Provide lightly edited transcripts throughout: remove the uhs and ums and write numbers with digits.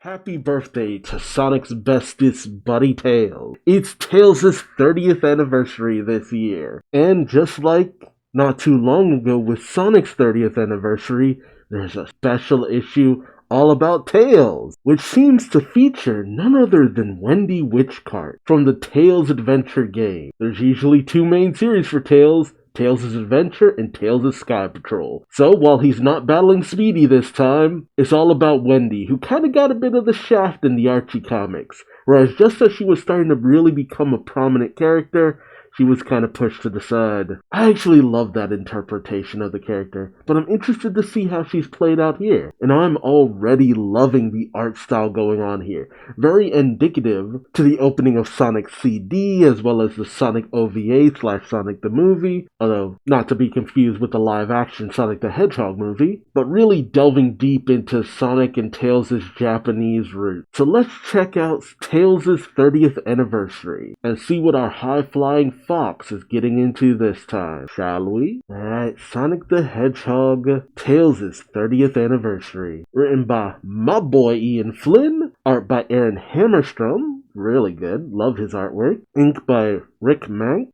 Happy birthday to Sonic's bestest buddy Tails. It's Tails' 30th anniversary this year. And just like not too long ago with Sonic's 30th anniversary, there's a special issue all about Tails, which seems to feature none other than Wendy Witchcart from the Tails Adventure game. There's usually two main series for Tails, Tails' Adventure and Tails' Sky Patrol. So while he's not battling Speedy this time, it's all about Wendy, who kinda got a bit of the shaft in the Archie comics. Whereas just as she was starting to really become a prominent character, she was kind of pushed to the side. I actually love that interpretation of the character, but I'm interested to see how she's played out here. And I'm already loving the art style going on here. Very indicative to the opening of Sonic CD, as well as the Sonic OVA/Sonic the Movie, although not to be confused with the live-action Sonic the Hedgehog movie, but really delving deep into Sonic and Tails' Japanese roots. So let's check out Tails' 30th anniversary and see what our high-flying Fox is getting into this time, shall we? Alright, Sonic the Hedgehog, Tails' 30th anniversary. Written by my boy Ian Flynn, art by Aaron Hammerstrom, really good, love his artwork. Ink by Rick Mack?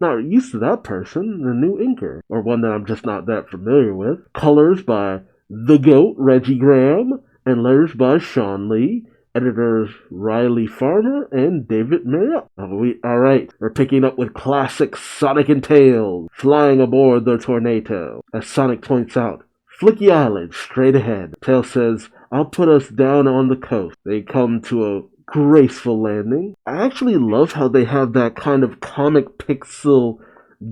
Not used to that person, a new inker, or one that I'm just not that familiar with. Colors by The Goat, Reggie Graham, and letters by Sean Lee. Editors Riley Farmer and David Marriott. Alright, we're picking up with classic Sonic and Tails, flying aboard the Tornado. As Sonic points out, Flicky Island, straight ahead. Tails says, I'll put us down on the coast. They come to a graceful landing. I actually love how they have that kind of comic pixel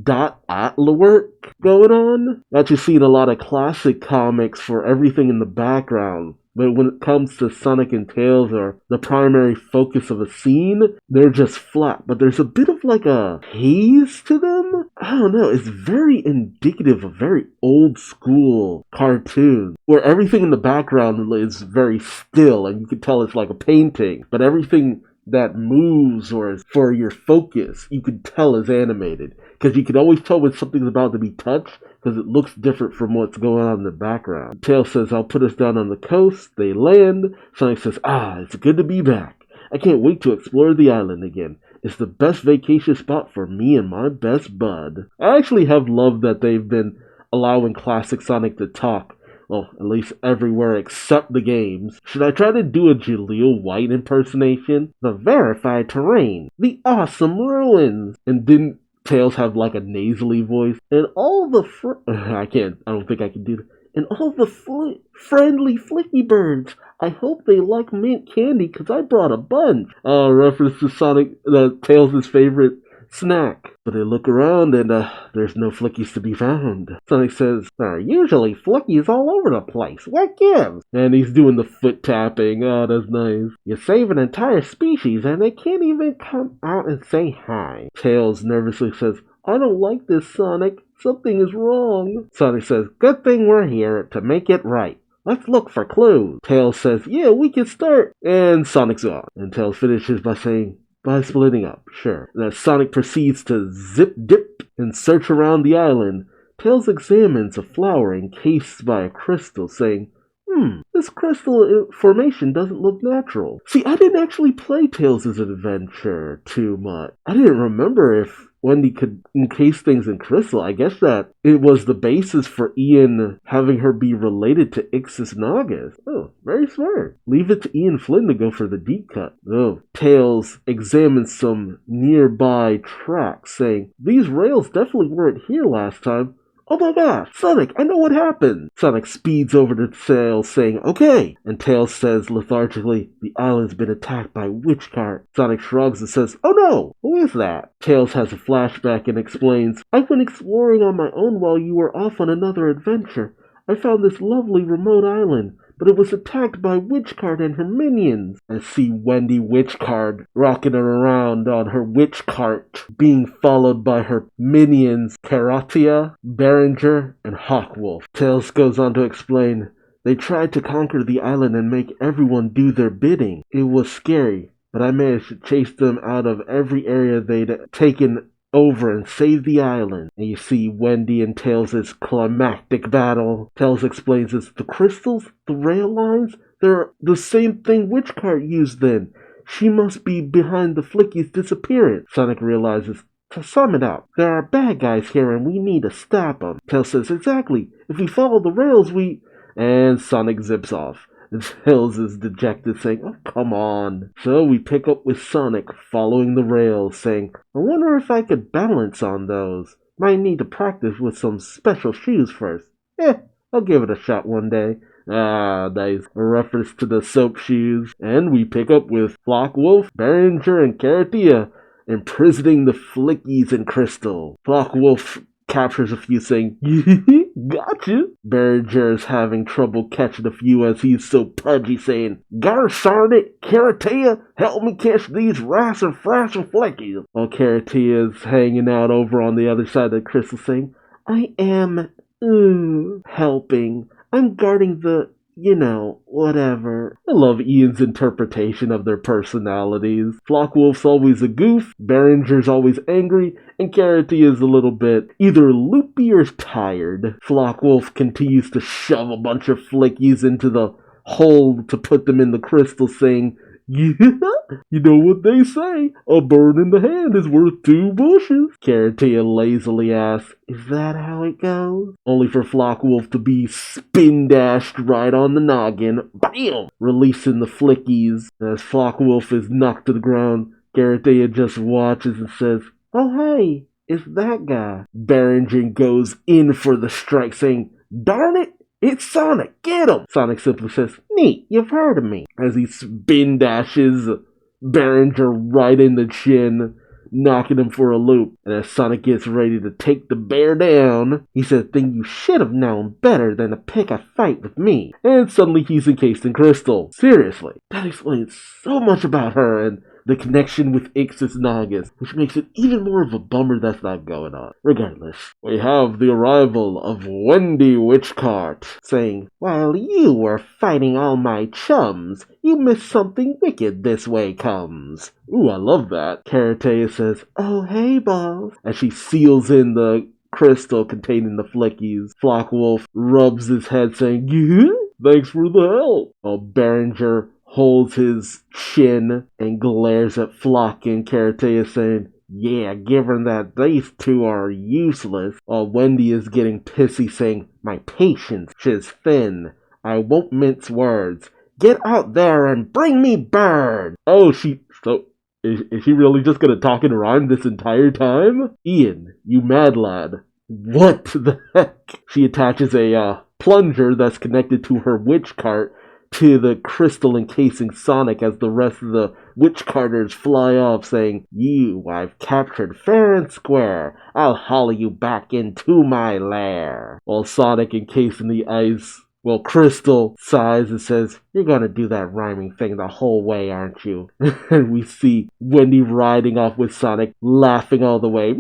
dot atla work going on that you see in a lot of classic comics for everything in the background. But when it comes to Sonic and Tails or the primary focus of a scene, they're just flat. But there's a bit of like a haze to them. I don't know, it's very indicative of very old school cartoons, where everything in the background is very still and you can tell it's like a painting. But everything that moves or is for your focus, you could tell is animated. Because you can always tell when something's about to be touched, because it looks different from what's going on in the background. Tails says, I'll put us down on the coast. They land. Sonic says, it's good to be back. I can't wait to explore the island again. It's the best vacation spot for me and my best bud. I actually have loved that they've been allowing classic Sonic to talk. Well, at least everywhere except the games. Should I try to do a Jaleel White impersonation? The verified terrain. The awesome ruins. And didn't Tails have like a nasally voice? And all the I don't think I can do that. And all the friendly flicky birds. I hope they like mint candy because I brought a bunch. Reference to Sonic, Tails' favorite snack. But they look around and there's no flickies to be found. Sonic says, there are usually flickies all over the place. What gives? And he's doing the foot tapping. Oh, that's nice. You save an entire species and they can't even come out and say hi. Tails nervously says, I don't like this, Sonic. Something is wrong. Sonic says, good thing we're here to make it right. Let's look for clues. Tails says, yeah, we can start. And Sonic's gone. And Tails finishes by saying, by splitting up, sure. And as Sonic proceeds to zip, dip, and search around the island, Tails examines a flower encased by a crystal, saying, this crystal formation doesn't look natural. See, I didn't actually play Tails' Adventure too much. I didn't remember if Wendy could encase things in crystal. I guess that it was the basis for Ian having her be related to Ixis Nagas. Oh, very smart. Leave it to Ian Flynn to go for the deep cut. Oh, Tails examines some nearby tracks, saying, these rails definitely weren't here last time. Oh my gosh, Sonic, I know what happened. Sonic speeds over to Tails saying, okay. And Tails says lethargically, the island's been attacked by Witchcart. Sonic shrugs and says, oh no, who is that? Tails has a flashback and explains, I've been exploring on my own while you were off on another adventure. I found this lovely remote island, but it was attacked by Witchcart and her minions. I see Wendy Witchcart rocking around on her witch cart, being followed by her minions Karatia, Behringer, and Hawkwolf. Tails goes on to explain, they tried to conquer the island and make everyone do their bidding. It was scary, but I managed to chase them out of every area they'd taken over and save the island. And you see Wendy and Tails' climactic battle. Tails explains it's the crystals, the rail lines, They're the same thing Witchcart used then. She must be behind the Flicky's disappearance. Sonic realizes, to sum it up, there are bad guys here and we need to stop them. Tails says, exactly. If we follow the rails, we... And Sonic zips off. Tails is dejected, saying, oh, come on. So we pick up with Sonic following the rails, saying, I wonder if I could balance on those. Might need to practice with some special shoes first. I'll give it a shot one day. Ah, nice. A reference to the soap shoes. And we pick up with Flock Wolf, Behringer, and Caratia imprisoning the Flickies in Crystal. Flock Wolf captures a few, saying, gotcha. Behringer is having trouble catching a few as he's so pudgy, saying, Garsarn it, Caratia, help me catch these rass and frass and fleckies. While Caratia is hanging out over on the other side of the crystal, saying, I am, helping. I'm guarding the, whatever. I love Ian's interpretation of their personalities. Flockwolf's always a goof, Behringer's always angry, and Caratia is a little bit either loopy or tired. Flockwolf continues to shove a bunch of flickies into the hole to put them in the crystal, saying, yeah, you know what they say, a bird in the hand is worth 2 bushes. Caratia lazily asks, is that how it goes? Only for Flockwolf to be spin-dashed right on the noggin, BAM! Releasing the flickies. As Flockwolf is knocked to the ground, Caratia just watches and says, oh hey, it's that guy. Behringer goes in for the strike, saying, darn it! It's Sonic! Get him! Sonic simply says, neat, you've heard of me. As he spin dashes Behringer right in the chin, knocking him for a loop. And as Sonic gets ready to take the bear down, he says, then you should have known better than to pick a fight with me. And suddenly he's encased in crystal. Seriously, that explains so much about her and the connection with Ixis Nagas, which makes it even more of a bummer that's not going on. Regardless, we have the arrival of Wendy Witchcart, saying, while you were fighting all my chums, you missed something wicked this way comes. Ooh, I love that. Caratia says, oh hey boss, as she seals in the crystal containing the flickies. Flockwolf rubs his head, saying, yeah, thanks for the help. While Behringer holds his chin and glares at Flock and Caratia, saying, yeah, given that these two are useless, while Wendy is getting pissy, saying, my patience is thin. I won't mince words. Get out there and bring me bird! Oh, is she really just gonna talk in rhyme this entire time? Ian, you mad lad. What the heck? She attaches a plunger that's connected to her witch cart to the crystal encasing Sonic as the rest of the witch carters fly off, saying, you I've captured fair and square. I'll haul you back into my lair. While Sonic, encased in the ice, Crystal sighs and says, you're gonna do that rhyming thing the whole way, aren't you? And we see Wendy riding off with Sonic, laughing all the way,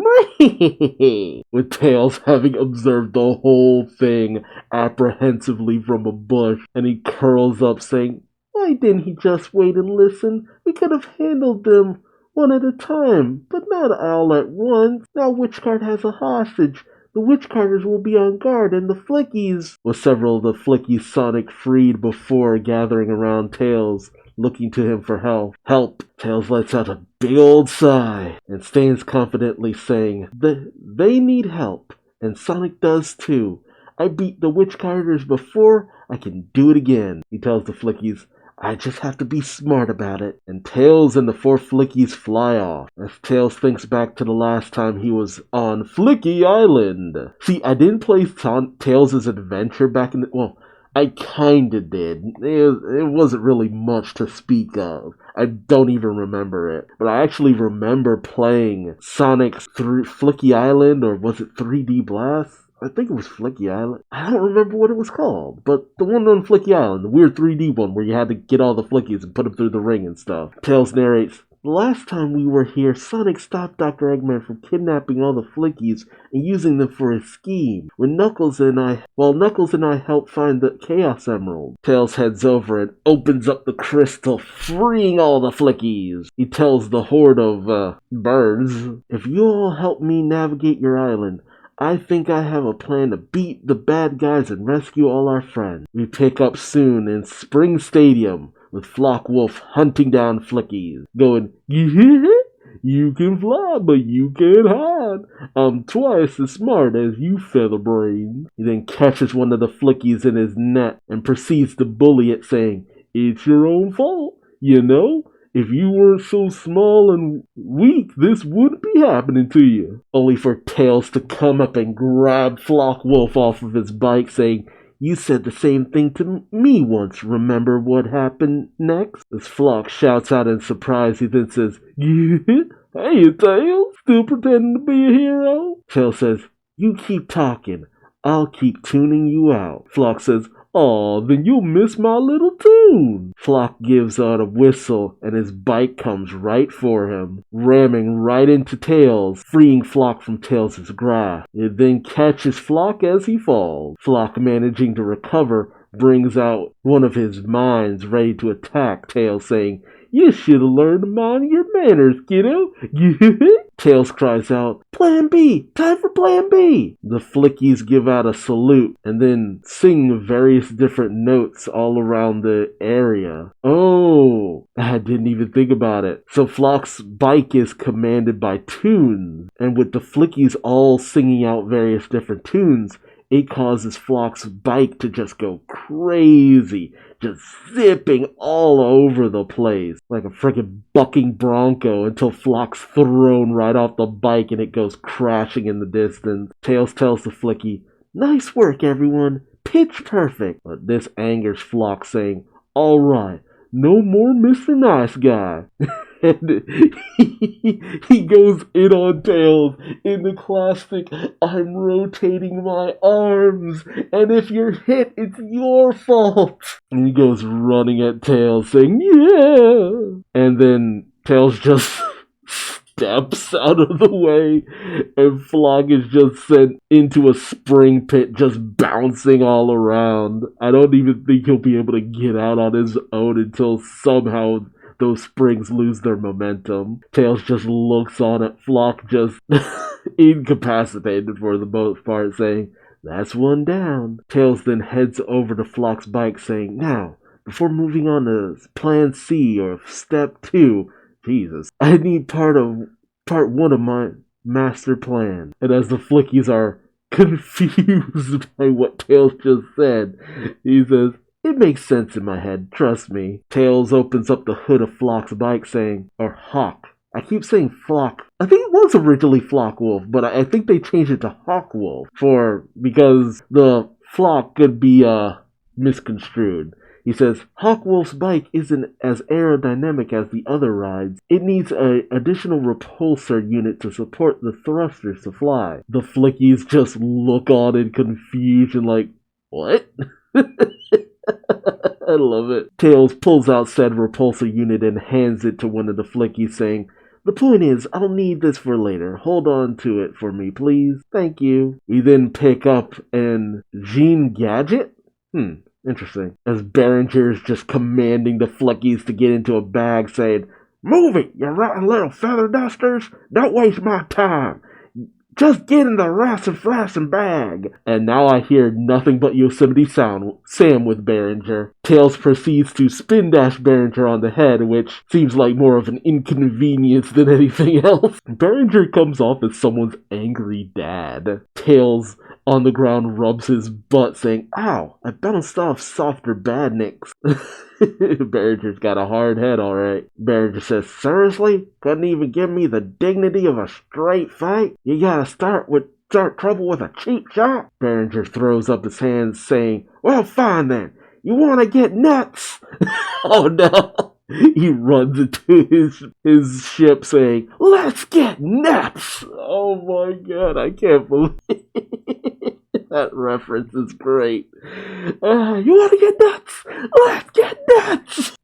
with Tails having observed the whole thing apprehensively from a bush, and he curls up, saying, why didn't he just wait and listen? We could have handled them one at a time, but not all at once. Now Witchcart has a hostage. The Witchcarters will be on guard, and the Flickies, with several of the Flickies Sonic freed before gathering around Tails, looking to him for help. Tails lets out a big old sigh and stands confidently, saying, they need help, and Sonic does too. I beat the Witchcarters before, I can do it again. He tells the Flickies, I just have to be smart about it. And Tails and the 4 Flickies fly off, as Tails thinks back to the last time he was on Flicky Island. See, I didn't play Tails' adventure back in the... I kinda did. It wasn't really much to speak of. I don't even remember it. But I actually remember playing Sonic's Flicky Island, or was it 3D Blast? I think it was Flicky Island. I don't remember what it was called, but the one on Flicky Island, the weird 3D one where you had to get all the Flickies and put them through the ring and stuff. Tails narrates, the last time we were here, Sonic stopped Dr. Eggman from kidnapping all the Flickies and using them for his scheme. While Knuckles and I helped find the Chaos Emerald. Tails heads over and opens up the crystal, freeing all the Flickies. He tells the horde of birds, if you all help me navigate your island, I think I have a plan to beat the bad guys and rescue all our friends. We pick up soon in Spring Stadium with Flock Wolf hunting down Flickies, going, yeah, you can fly, but you can't hide. I'm twice as smart as you featherbrains. He then catches one of the Flickies in his net and proceeds to bully it, saying, it's your own fault, you know? If you weren't so small and weak, this wouldn't be happening to you. Only for Tails to come up and grab Flock Wolf off of his bike, saying, you said the same thing to me once. Remember what happened next? As Flock shouts out in surprise, he then says, yeah, hey, Tails, still pretending to be a hero? Tails says, you keep talking. I'll keep tuning you out. Flock says, aw, then you'll miss my little tune. Flock gives out a whistle and his bike comes right for him, ramming right into Tails, freeing Flock from Tails' grasp. It then catches Flock as he falls. Flock, managing to recover, brings out one of his mines ready to attack Tails, saying, you should have learned to mind your manners, kiddo. Tails cries out, Plan B! Time for Plan B! The Flickies give out a salute and then sing various different notes all around the area. Oh, I didn't even think about it. So Flock's bike is commanded by tunes, and with the Flickies all singing out various different tunes, it causes Flock's bike to just go crazy, just zipping all over the place like a freaking bucking bronco until Flock's thrown right off the bike and it goes crashing in the distance. Tails tells the Flicky, nice work, everyone. Pitch perfect. But this angers Flock, saying, all right, no more Mr. Nice Guy. And he goes in on Tails in the classic, I'm rotating my arms, and if you're hit, it's your fault. And he goes running at Tails, saying, yeah. And then Tails just steps out of the way, and Flock is just sent into a spring pit, just bouncing all around. I don't even think he'll be able to get out on his own until somehow those springs lose their momentum. Tails just looks on at Flock, just incapacitated for the most part, saying, that's one down. Tails then heads over to Flock's bike, saying, now, before moving on to Plan C or Step 2, Jesus, I need part 1 of my master plan. And as the Flickies are confused by what Tails just said, he says, it makes sense in my head, trust me. Tails opens up the hood of Flock's bike, saying, or Hawk. I keep saying Flock. I think it was originally Flock Wolf, but I think they changed it to Hawk Wolf because the Flock could be misconstrued. He says, Hawk Wolf's bike isn't as aerodynamic as the other rides. It needs an additional repulsor unit to support the thrusters to fly. The Flickies just look on in confusion like, what? I love it. Tails pulls out said repulsor unit and hands it to one of the Flickies, saying, the point is, I'll need this for later. Hold on to it for me, please. Thank you. We then pick up an Gene Gadget? Interesting. As Behringer is just commanding the Flickies to get into a bag, saying, move it, you rotten little feather dusters. Don't waste my time. Just get in the Rassin' bag. And now I hear nothing but Yosemite Sam with Behringer. Tails proceeds to spin dash Behringer on the head, which seems like more of an inconvenience than anything else. Behringer comes off as someone's angry dad. Tails on the ground rubs his butt, saying, ow, I bounced off softer badniks. Behringer's got a hard head, alright. Behringer says, seriously? Couldn't even give me the dignity of a straight fight? You gotta start trouble with a cheap shot? Behringer throws up his hands, saying, well, fine then. You wanna get nuts? Oh no. He runs into his ship, saying, let's get nuts! Oh my god, I can't believe it. That reference is great. You want to get nuts? Let's get nuts!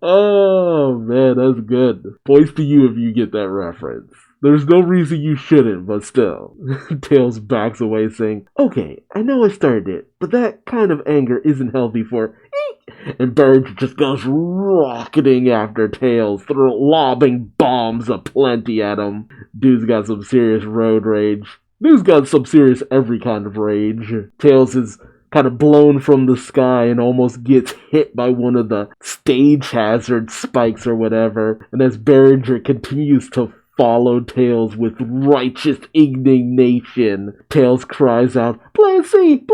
Oh, man, that's good. Points to you if you get that reference. There's no reason you shouldn't, but still. Tails backs away, saying, okay, I know I started it, but that kind of anger isn't healthy for... And Behringer just goes rocketing after Tails, lobbing bombs aplenty at him. Dude's got some serious road rage. Dude's got some serious every kind of rage. Tails is kind of blown from the sky and almost gets hit by one of the stage hazard spikes or whatever. And as Behringer continues to follow Tails with righteous indignation, Tails cries out, Blissey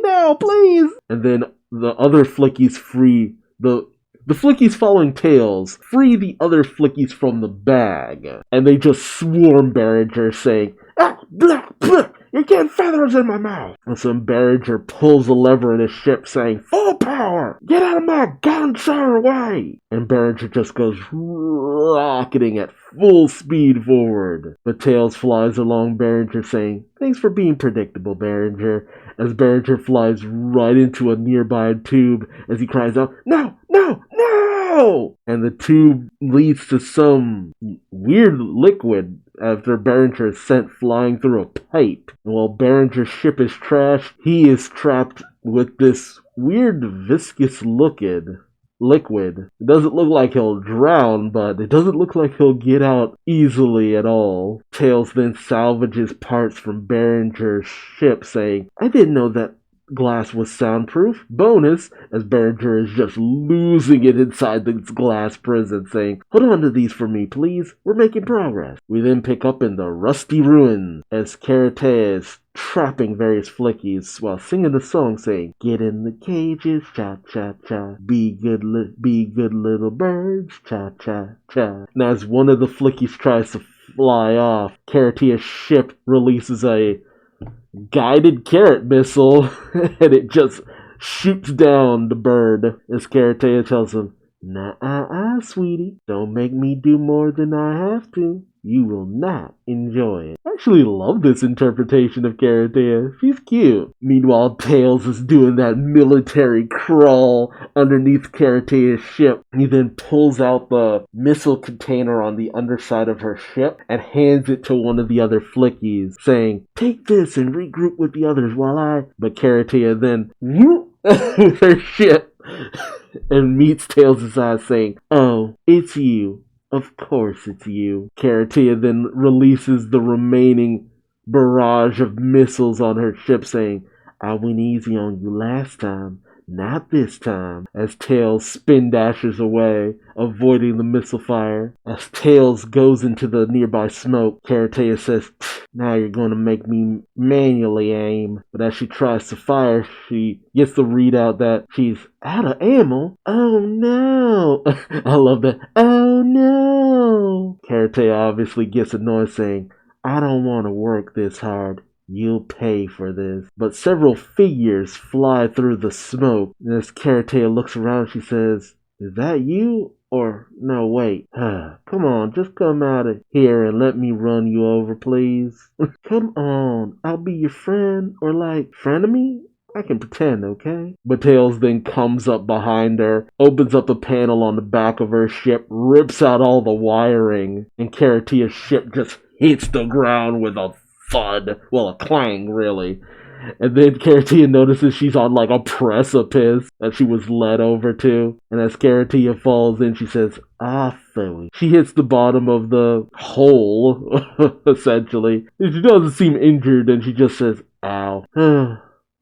now, please! And then the other Flickies free the Flickies following Tails free the other Flickies from the bag, and they just swarm Behringer, saying, "Ah, blah, blah, you're getting feathers in my mouth!" And so Behringer pulls a lever in his ship, saying, "Full power! Get out of my gun-sire way!" And Behringer just goes rocketing at full speed forward. But Tails flies along Behringer, saying, "Thanks for being predictable, Behringer," as Behringer flies right into a nearby tube as he cries out, "No! No! No!" And the tube leads to some weird liquid after Behringer is sent flying through a pipe. And while Behringer's ship is trashed, he is trapped with this weird viscous liquid. It doesn't look like he'll drown, but it doesn't look like he'll get out easily at all. Tails then salvages parts from Behringer's ship, saying, "I didn't know that glass was soundproof. Bonus," as Behringer is just losing it inside this glass prison, saying, "Hold on to these for me, please. We're making progress." We then pick up in the rusty ruins as Karate is trapping various Flickies while singing the song, saying, "Get in the cages, cha-cha-cha. Be good little birds, cha-cha-cha." And as one of the Flickies tries to fly off, Karatea's ship releases a guided carrot missile, and it just shoots down the bird as Karatea tells him, "Nah, sweetie, don't make me do more than I have to. You will not enjoy it." I actually love this interpretation of Karatea. She's cute. Meanwhile, Tails is doing that military crawl underneath Karatea's ship. He then pulls out the missile container on the underside of her ship and hands it to one of the other Flickies, saying, "Take this and regroup with the others while I..." But Karatea then whoop with her ship and meets Tails' eyes, saying, "Oh, it's you. Of course it's you." Karatea then releases the remaining barrage of missiles on her ship, saying, "I went easy on you last time. Not this time," as Tails spin dashes away, avoiding the missile fire. As Tails goes into the nearby smoke, Karatea says, "Now you're going to make me manually aim." But as she tries to fire, she gets the readout that she's out of ammo. Oh no! I love that. Oh no! Karatea obviously gets annoyed, saying, "I don't want to work this hard. You'll pay for this." But several figures fly through the smoke, and as Karatea looks around, she says, "Is that you? Or, no, wait. Come on, just come out of here and let me run you over, please." "Come on, I'll be your friend, or like, frenemy? I can pretend, okay?" But Tails then comes up behind her, opens up a panel on the back of her ship, rips out all the wiring, and Karatea's ship just hits the ground with a thud. Well, a clang, really. And then Karatea notices she's on like a precipice that she was led over to. And as Karatea falls in, she says, "Ah, phooey." She hits the bottom of the hole, essentially. And she doesn't seem injured, and she just says, "Ow."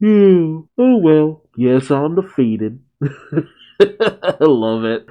"You. Oh well, guess I'm defeated." I love it.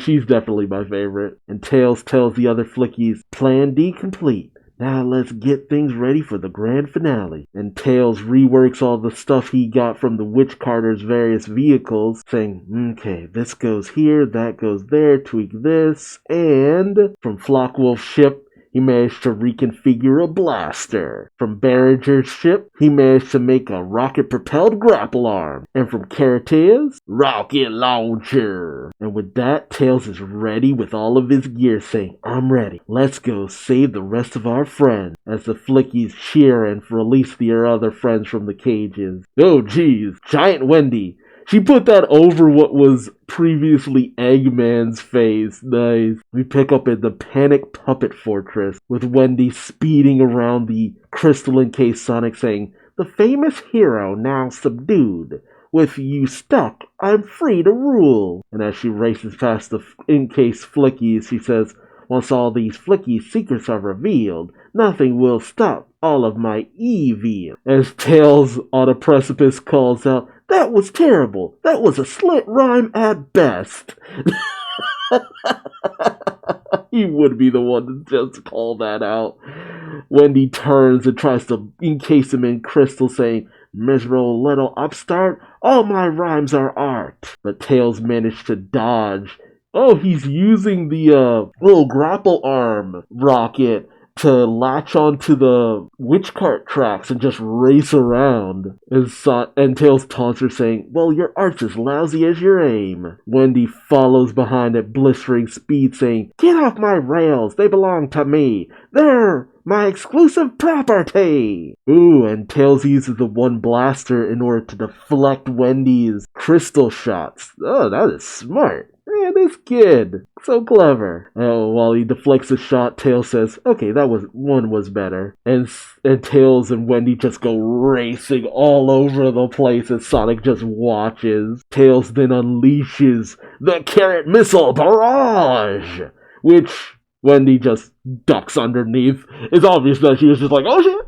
She's definitely my favorite. And Tails tells the other Flickies, "Plan D complete. Now let's get things ready for the grand finale." And Tails reworks all the stuff he got from the Witch Carter's various vehicles, saying, "Okay, this goes here, that goes there, tweak this," and from Flockwolf's ship, he managed to reconfigure a blaster. From Behringer's ship, he managed to make a rocket-propelled grapple arm. And from Karatea's, rocket launcher. And with that, Tails is ready with all of his gear, saying, "I'm ready. Let's go save the rest of our friends," as the Flickies cheer and release their other friends from the cages. Oh geez, Giant Wendy. She put that over what was previously Eggman's face. Nice. We pick up in the Panic Puppet Fortress with Wendy speeding around the crystal encased Sonic, saying, "The famous hero now subdued. With you stuck, I'm free to rule." And as she races past the encased Flickies, she says, Once all these flicky secrets are revealed, nothing will stop all of my evil. As Tails on a precipice calls out, "That was terrible. That was a slit rhyme at best." He would be the one to just call that out. Wendy turns and tries to encase him in crystal, saying, "Miserable little upstart, all my rhymes are art." But Tails managed to dodge. Oh, he's using the little grapple arm rocket to latch onto the witch cart tracks and just race around. And Tails taunts her, saying, "Well, your art's as lousy as your aim." Wendy follows behind at blistering speed, saying, "Get off my rails, they belong to me. They're my exclusive property." Ooh, and Tails uses the one blaster in order to deflect Wendy's crystal shots. Oh, that is smart. Man, this kid, so clever. While he deflects a shot, Tails says, "Okay, that was better." And Tails and Wendy just go racing all over the place as Sonic just watches. Tails then unleashes the Carrot Missile Barrage, which Wendy just ducks underneath. It's obvious that she was just like, "Oh shit!"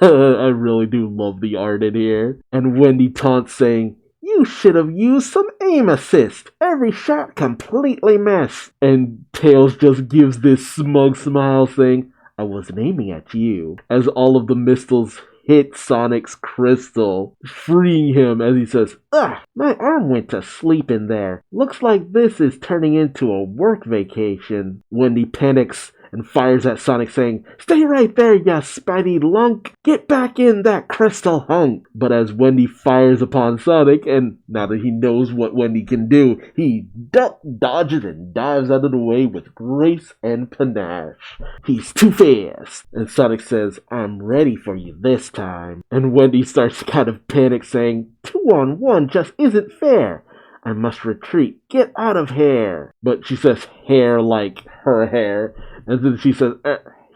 I really do love the art in here. And Wendy taunts, saying, "You should have used some aim assist. Every shot completely missed." And Tails just gives this smug smile, saying, "I wasn't aiming at you," as all of the missiles hit Sonic's crystal, freeing him as he says, "Ugh, my arm went to sleep in there. Looks like this is turning into a work vacation." Wendy panics and fires at Sonic, saying, "Stay right there, ya spidey lunk! Get back in that crystal hunk!" But as Wendy fires upon Sonic, and now that he knows what Wendy can do, he dodges and dives out of the way with grace and panache. He's too fast! And Sonic says, "I'm ready for you this time." And Wendy starts to kind of panic, saying, 2-on-1 just isn't fair. I must retreat. Get out of here." But she says hair like her hair. And then she says,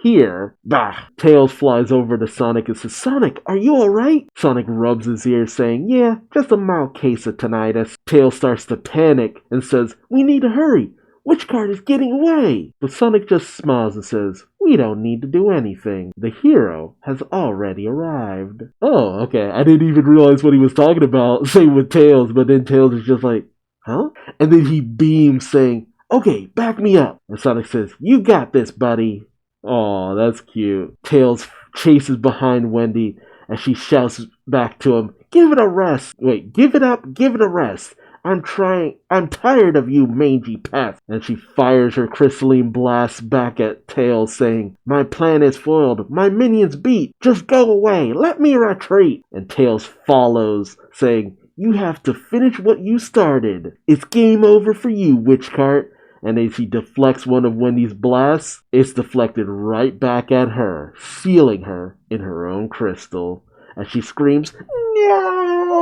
"Here." Bah. Tails flies over to Sonic and says, "Sonic, are you alright?" Sonic rubs his ears, saying, "Yeah, just a mild case of tinnitus." Tails starts to panic and says, "We need to hurry. Witchcart is getting away." But Sonic just smiles and says, "We don't need to do anything. The hero has already arrived." Oh, okay. I didn't even realize what he was talking about. Same with Tails, but then Tails is just like, "Huh?" And then he beams, saying, "Okay, back me up." And Sonic says, "You got this, buddy." Aw, that's cute. Tails chases behind Wendy as she shouts back to him, "Give it a rest. Wait, give it up, give it a rest. I'm tired of you mangy pest." And she fires her crystalline blast back at Tails, saying, "My plan is foiled. My minions beat. Just go away. Let me retreat." And Tails follows, saying, "You have to finish what you started. It's game over for you, Witchcart." And as he deflects one of Wendy's blasts, it's deflected right back at her, sealing her in her own crystal. As she screams, "No!"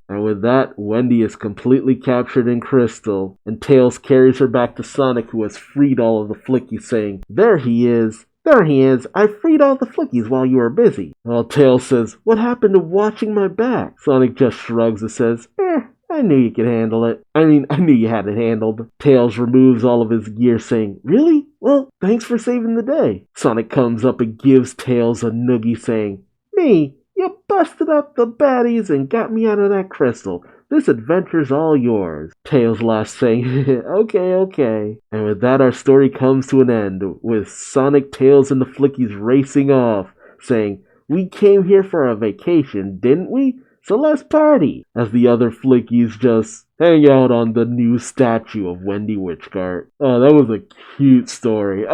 And with that, Wendy is completely captured in crystal, and Tails carries her back to Sonic, who has freed all of the flickies, saying, There he is. I freed all the flickies while you were busy." Well, Tails says, "What happened to watching my back?" Sonic just shrugs and says, I knew you could handle it. I knew you had it handled." Tails removes all of his gear, saying, "Really? Well, thanks for saving the day." Sonic comes up and gives Tails a noogie, saying, "Me, you busted up the baddies and got me out of that crystal. This adventure's all yours." Tails laughs, saying, Okay. And with that, our story comes to an end, with Sonic, Tails, and the Flickies racing off, saying, "We came here for a vacation, didn't we? So let's party," as the other Flickies just hang out on the new statue of Wendy Witchcart. Oh, that was a cute story.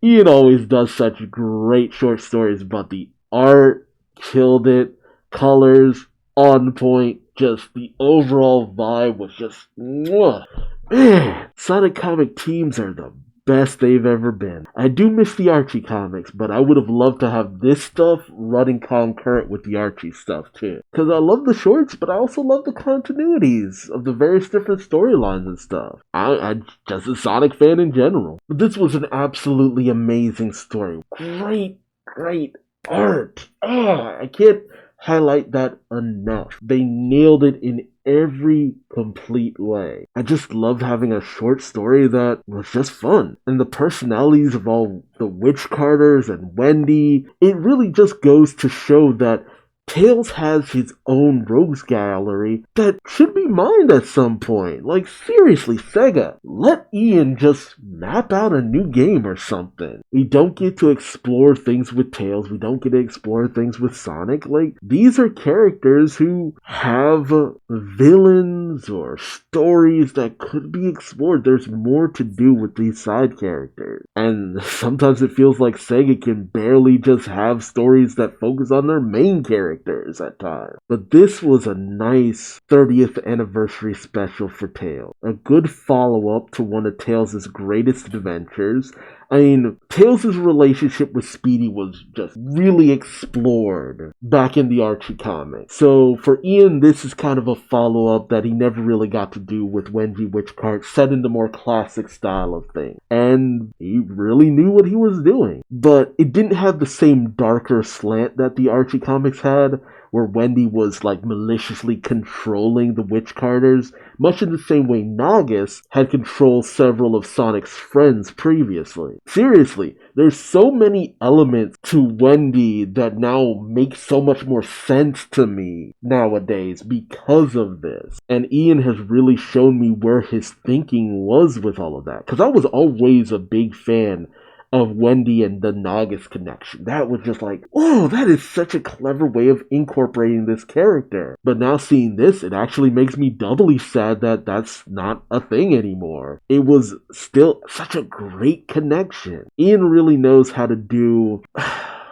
Ian always does such great short stories, but the art killed it, colors on point, just the overall vibe was just mwah. Man, Sonic comic teams are the best they've ever been. I do miss the Archie comics, but I would have loved to have this stuff running concurrent with the Archie stuff too. Because I love the shorts, but I also love the continuities of the various different storylines and stuff. I'm just a Sonic fan in general. But this was an absolutely amazing story. Great art. I can't highlight that enough. They nailed it in every complete way. I just loved having a short story that was just fun. And the personalities of all the Witch Carters and Wendy, it really just goes to show that Tails has his own rogues gallery that should be mined at some point. Like, seriously, SEGA, let Ian just map out a new game or something. We don't get to explore things with Tails, we don't get to explore things with Sonic. Like, these are characters who have villains or stories that could be explored. There's more to do with these side characters. And sometimes it feels like SEGA can barely just have stories that focus on their main characters at times. But this was a nice 30th anniversary special for Tails. A good follow-up to one of Tails' greatest adventures. I mean, Tails' relationship with Speedy was just really explored back in the Archie comics. So for Ian, this is kind of a follow-up that he never really got to do with Wendy Witchcart, set in the more classic style of things. And he really knew what he was doing. But it didn't have the same darker slant that the Archie comics had, where Wendy was like maliciously controlling the Witch Carters, much in the same way Nagus had controlled several of Sonic's friends previously. Seriously, there's so many elements to Wendy that now make so much more sense to me nowadays because of this. And Ian has really shown me where his thinking was with all of that, because I was always a big fan of Wendy and the Nagus connection. That was just like, oh, that is such a clever way of incorporating this character. But now seeing this, it actually makes me doubly sad that that's not a thing anymore. It was still such a great connection. Ian really knows how to do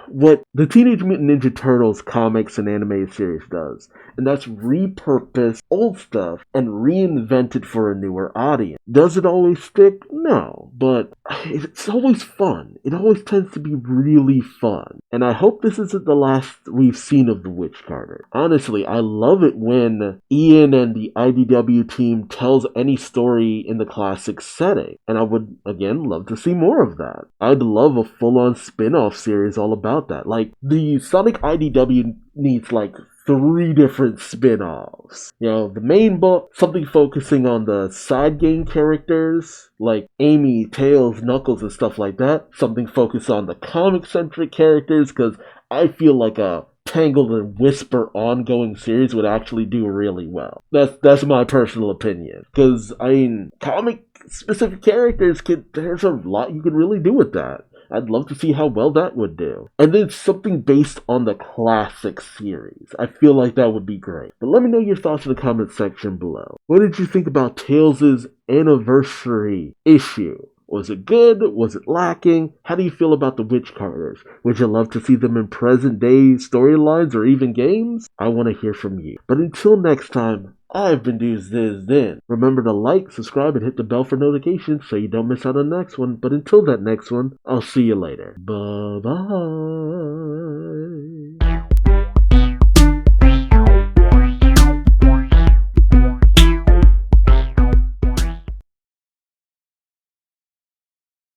what the Teenage Mutant Ninja Turtles comics and animated series does, and that's repurpose old stuff and reinvent it for a newer audience. Does it always stick? No, but it's always fun. It always tends to be really fun, and I hope this isn't the last we've seen of the Witch Carter. Honestly, I love it when Ian and the IDW team tells any story in the classic setting, and I would, again, love to see more of that. I'd love a full-on spin-off series all about that. Like, the Sonic IDW needs like 3 different spin-offs. You know, the main book, something focusing on the side game characters, like Amy, Tails, Knuckles, and stuff like that. Something focused on the comic-centric characters, because I feel like a Tangled and Whisper ongoing series would actually do really well. That's my personal opinion. Because, I mean, comic-specific characters, there's a lot you could really do with that. I'd love to see how well that would do. And then something based on the classic series. I feel like that would be great. But let me know your thoughts in the comment section below. What did you think about Tails' anniversary issue? Was it good? Was it lacking? How do you feel about the Witch Carters? Would you love to see them in present day storylines or even games? I want to hear from you. But until next time, I've been Duuz-Diz-Din. Remember to like, subscribe, and hit the bell for notifications so you don't miss out on the next one. But until that next one, I'll see you later. Bye-bye.